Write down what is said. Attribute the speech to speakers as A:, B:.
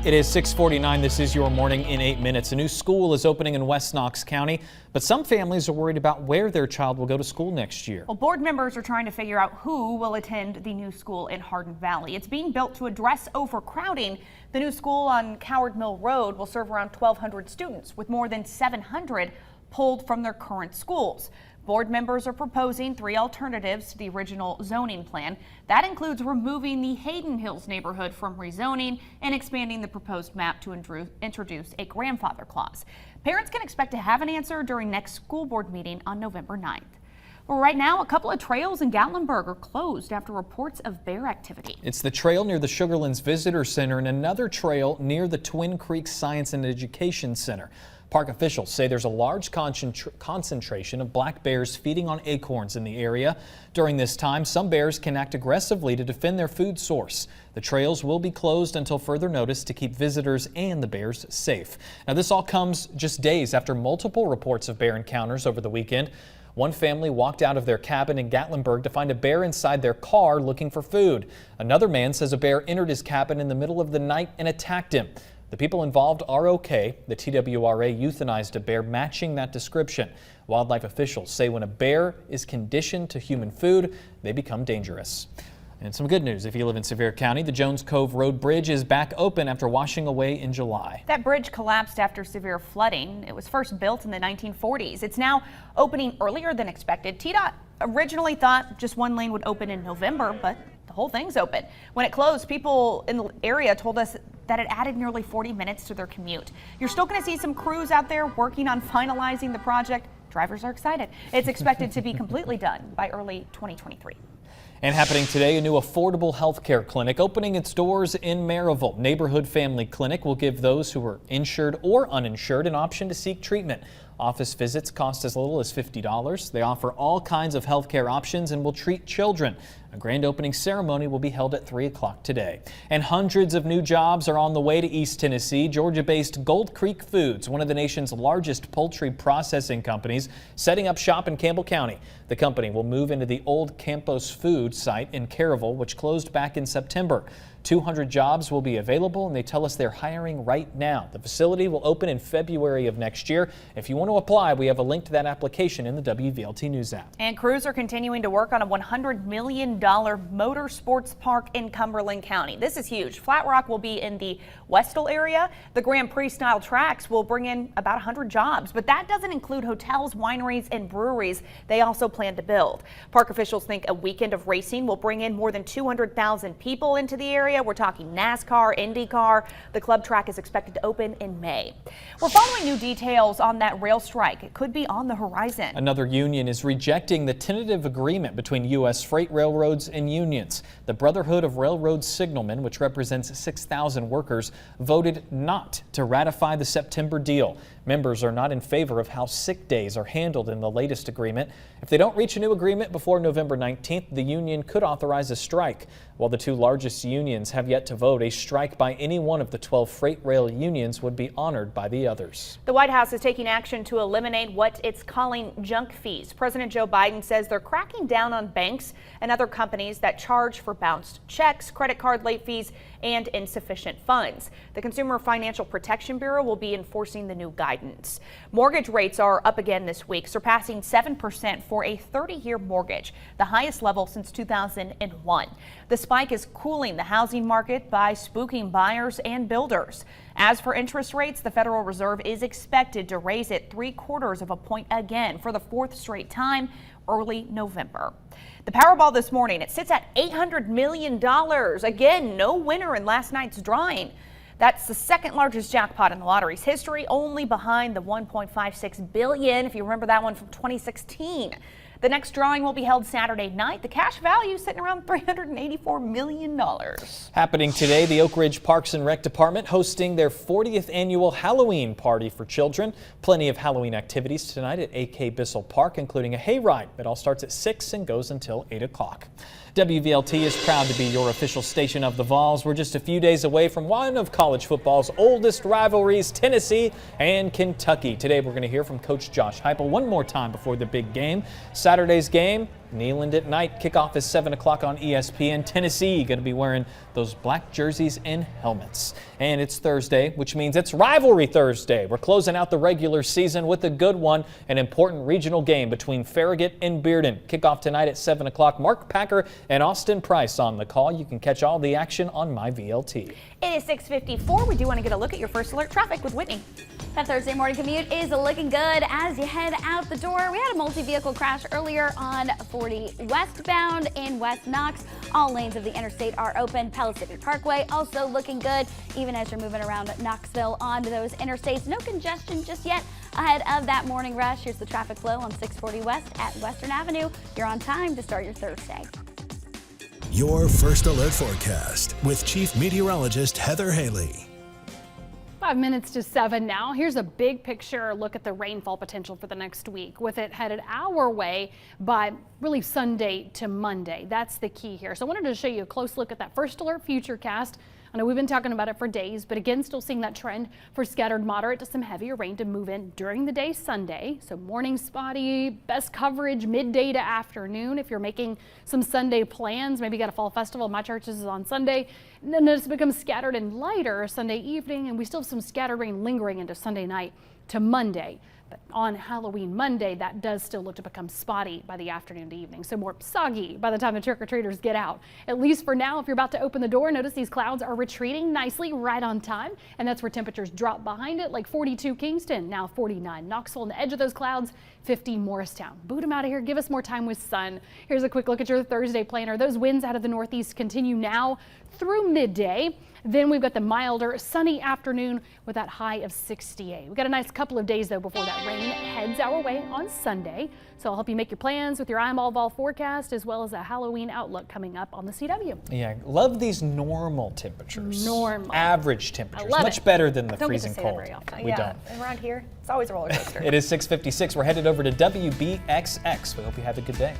A: It is 6:49. This is your morning in 8 minutes. A new school is opening in West Knox County, but some families are worried about where their child will go to school next year.
B: Well, board members are trying to figure out who will attend the new school in Hardin Valley. It's being built to address overcrowding. The new school on Coward Mill Road will serve around 1,200 students, with more than 700 pulled from their current schools. Board members are proposing 3 alternatives to the original zoning plan. That includes removing the Hayden Hills neighborhood from rezoning and expanding the proposed map to introduce a grandfather clause. Parents can expect to have an answer during next school board meeting on November 9th. Well, right now, a couple of trails in Gatlinburg are closed after reports of bear activity.
A: It's the trail near the Sugarlands Visitor Center and another trail near the Twin Creeks Science and Education Center. Park officials say there's a large concentration of black bears feeding on acorns in the area. During this time, some bears can act aggressively to defend their food source. The trails will be closed until further notice to keep visitors and the bears safe. Now, this all comes just days after multiple reports of bear encounters over the weekend. One family walked out of their cabin in Gatlinburg to find a bear inside their car looking for food. Another man says a bear entered his cabin in the middle of the night and attacked him. The people involved are okay. The TWRA euthanized a bear matching that description. Wildlife officials say when a bear is conditioned to human food, they become dangerous. And some good news if you live in Sevier County. The Jones Cove Road Bridge is back open after washing away in July.
B: That bridge collapsed after severe flooding. It was first built in the 1940s. It's now opening earlier than expected. TDOT originally thought just one lane would open in November, but the whole thing's open. When it closed, people in the area told us that it added nearly 40 minutes to their commute. You're still going to see some crews out there working on finalizing the project. Drivers are excited. It's expected to be completely done by early 2023.
A: And happening today, a new affordable health care clinic opening its doors in Maryville. Neighborhood Family Clinic will give those who are insured or uninsured an option to seek treatment. Office visits cost as little as $50. They offer all kinds of health care options and will treat children. A grand opening ceremony will be held at 3 o'clock today. And hundreds of new jobs are on the way to East Tennessee. Georgia-based Gold Creek Foods, one of the nation's largest poultry processing companies, setting up shop in Campbell County. The company will move into the old Campos Food site in Caryville, which closed back in September. 200 jobs will be available, and they tell us they're hiring right now. The facility will open in February of next year. If you want to apply, we have a link to that application in the WVLT News app.
B: And crews are continuing to work on a $100 million motorsports park in Cumberland County. This is huge. Flat Rock will be in the Westall area. The Grand Prix style tracks will bring in about 100 jobs, but that doesn't include hotels, wineries, and breweries they also plan to build. Park officials think a weekend of racing will bring in more than 200,000 people into the area. We're talking NASCAR, IndyCar. The club track is expected to open in May. We're following new details on that rail strike. It could be on the horizon.
A: Another union is rejecting the tentative agreement between U.S. freight railroads and unions. The Brotherhood of Railroad Signalmen, which represents 6,000 workers, voted not to ratify the September deal. Members are not in favor of how sick days are handled in the latest agreement. If they don't reach a new agreement before November 19th, the union could authorize a strike. While the 2 largest unions have yet to vote, a strike by any one of the 12 freight rail unions would be honored by the others.
B: The White House is taking action to eliminate what it's calling junk fees. President Joe Biden says they're cracking down on banks and other companies that charge for bounced checks, credit card late fees, and insufficient funds. The Consumer Financial Protection Bureau will be enforcing the new guidance. Mortgage rates are up again this week, surpassing 7% for a 30-year mortgage, the highest level since 2001. The spike is cooling the housing market by spooking buyers and builders. As for interest rates, the Federal Reserve is expected to raise it 3/4 of a point again for the 4th straight time early November. The Powerball this morning, it sits at $800 million. Again, no winner in last night's drawing. That's the 2nd largest jackpot in the lottery's history, only behind the $1.56 billion, if you remember that one from 2016. The next drawing will be held Saturday night. The cash value is sitting around $384 million.
A: Happening today, the Oak Ridge Parks and Rec Department hosting their 40th annual Halloween party for children. Plenty of Halloween activities tonight at A.K. Bissell Park, including a hayride. It all starts at 6 and goes until 8 o'clock. WVLT is proud to be your official station of the Vols. We're just a few days away from one of college football's oldest rivalries, Tennessee and Kentucky. Today we're going to hear from Coach Josh Heupel one more time before the big game. Saturday's game Neyland at night. Kickoff is 7 o'clock on ESPN. Tennessee going to be wearing those black jerseys and helmets. And it's Thursday, which means it's Rivalry Thursday. We're closing out the regular season with a good one, an important regional game between Farragut and Bearden. Kickoff tonight at 7 o'clock. Mark Packer and Austin Price on the call. You can catch all the action on MyVLT.
B: It is 6:54. We do want to get a look at your First Alert traffic with Whitney.
C: That Thursday morning commute is looking good as you head out the door. We had a multi-vehicle crash earlier on 40 westbound in West Knox. All lanes of the interstate are open. Palisade Parkway also looking good, even as you're moving around Knoxville on those interstates. No congestion just yet ahead of that morning rush. Here's the traffic flow on 640 West at Western Avenue. You're on time to start your Thursday.
D: Your First Alert forecast with Chief Meteorologist Heather Haley.
E: 5 minutes to 7 now. Here's a big picture look at the rainfall potential for the next week, with it headed our way by really Sunday to Monday. That's the key here. So I wanted to show you a close look at that First Alert Futurecast. I know we've been talking about it for days, but again, still seeing that trend for scattered moderate to some heavier rain to move in during the day Sunday. So morning spotty, best coverage midday to afternoon. If you're making some Sunday plans, maybe you got a fall festival. My church is on Sunday. And then it becomes scattered and lighter Sunday evening, and we still have some scattered rain lingering into Sunday night to Monday. But on Halloween Monday, that does still look to become spotty by the afternoon to evening. So more soggy by the time the trick-or-treaters get out. At least for now, if you're about to open the door, notice these clouds are retreating nicely right on time. And that's where temperatures drop behind it, like 42 Kingston, now 49 Knoxville. On the edge of those clouds, 50 Morristown. Boot them out of here. Give us more time with sun. Here's a quick look at your Thursday planner. Those winds out of the northeast continue now through midday. Then we've got the milder sunny afternoon with that high of 68. We've got a nice couple of days though before that rain heads our way on Sunday. So I'll help you make your plans with your eyeball forecast as well as a Halloween outlook coming up on the CW.
A: Yeah, love these normal temperatures.
E: Normal.
A: Average temperatures.
E: I love
A: Much
E: it.
A: better than the
E: Don't get to
A: freezing
E: say that
A: cold.
E: very often.
A: We
B: yeah,
A: don't.
B: around here, it's always a roller coaster.
A: It is 6:56. We're headed over to WBXX. We hope you have a good day.